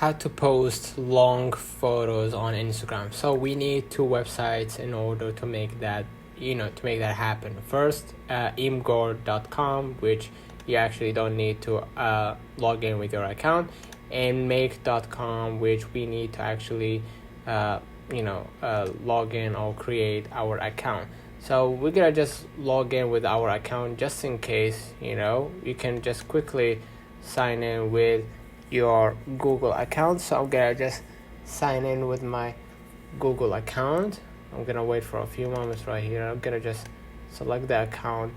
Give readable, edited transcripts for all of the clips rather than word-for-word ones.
how to post long photos on Instagram. So we need two websites in order to make that happen. First, imgur.com, which you actually don't need to log in with your account, and make.com, which we need to actually log in or create our account. So we're gonna just log in with our account just in case. You can just quickly sign in with your Google account. So I'm gonna just sign in with my Google account. I'm gonna wait for a few moments right here. I'm gonna just select the account,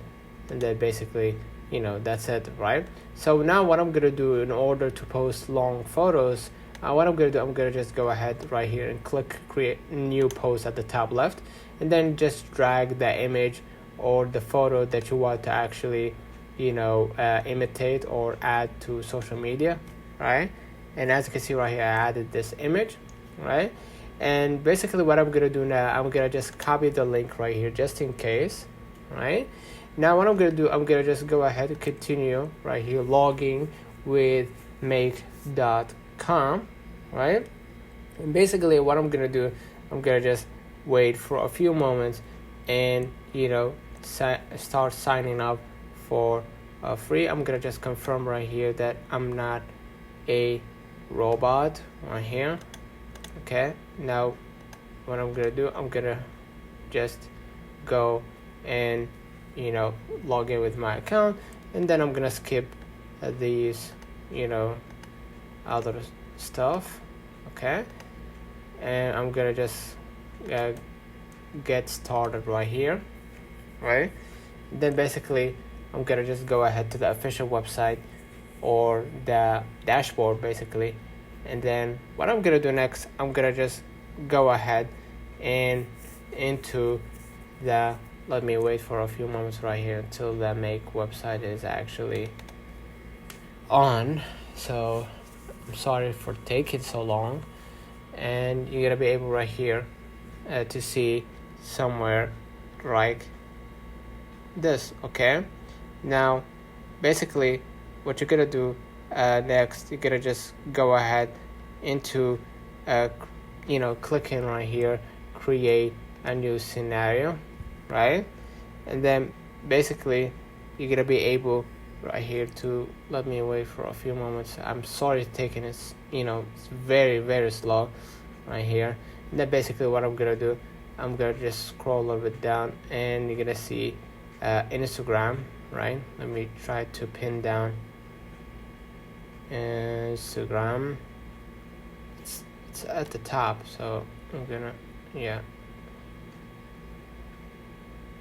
and then basically that's it, right? So now what I'm gonna do in order to post long photos, what I'm gonna just go ahead right here and click create new post at the top left, and then just drag the image or the photo that you want to actually imitate or add to social media, right? And as you can see right here, I added this image, right? And basically what I'm gonna do now, I'm gonna just copy the link right here just in case, right? Now what I'm gonna do, I'm gonna just go ahead and continue right here logging with make.com, right? And basically what I'm gonna do, I'm gonna just wait for a few moments and start signing up for free. I'm gonna just confirm right here that I'm not a robot right here. Okay, now what I'm gonna do, I'm gonna just go and log in with my account, and then I'm gonna skip these other stuff. Okay, and I'm gonna just get started right here, right? Then basically I'm gonna just go ahead to the official website or the dashboard basically, and then what I'm gonna do next, I'm gonna just go ahead and into the let me wait for a few moments right here until the make website is actually on. So I'm sorry for taking so long, and you're gonna be able right here to see somewhere like this. Okay, now basically what you're gonna do next, you're gonna just go ahead into clicking right here, create a new scenario, right? And then basically you're gonna be able right here to let me wait for a few moments. I'm sorry it's taking it's very, very slow right here. And then basically what I'm gonna do, I'm gonna just scroll a little bit down, and you're gonna see Instagram, right? Let me try to pin down Instagram. It's at the top, so I'm gonna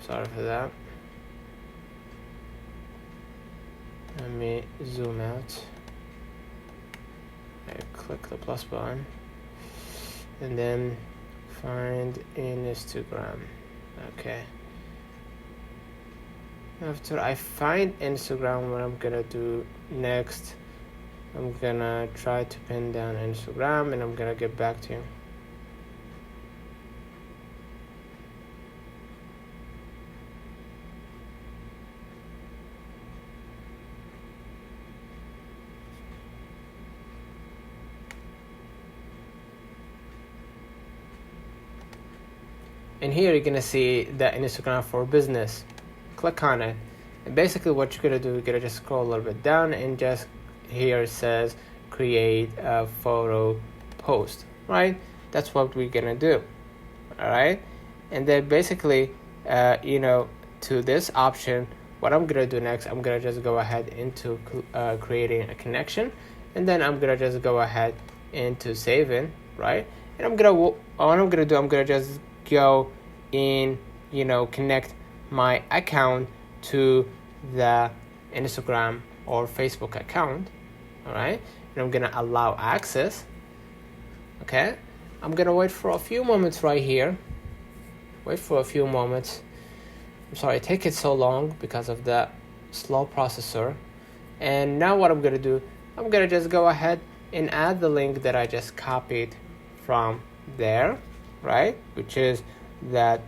sorry for that. Let me zoom out. I click the plus button, and then find Instagram. Okay. After I find Instagram, what I'm gonna do next, I'm gonna try to pin down Instagram, and I'm gonna get back to you. And here you're gonna see the Instagram for business. Click on it, and basically what you're gonna do, you're gonna just scroll a little bit down, and just here it says create a photo post, right? That's what we're gonna do. All right, and then basically to this option, what I'm gonna do next, I'm gonna just go ahead into creating a connection, and then I'm gonna just go ahead into saving, right? And I'm gonna just go in connect my account to the Instagram or Facebook account. All right, and I'm gonna allow access. Okay, I'm gonna wait for a few moments right here. I'm sorry it takes so long because of the slow processor. And now what I'm gonna do, I'm gonna just go ahead and add the link that I just copied from there, right, which is that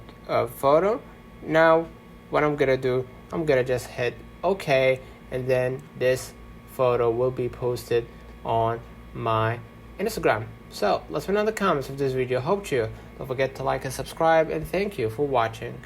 photo. Now what I'm gonna do, I'm gonna just hit OK, and then this photo will be posted on my Instagram. So let me know in the comments of this video. Hope you don't forget to like and subscribe, and thank you for watching.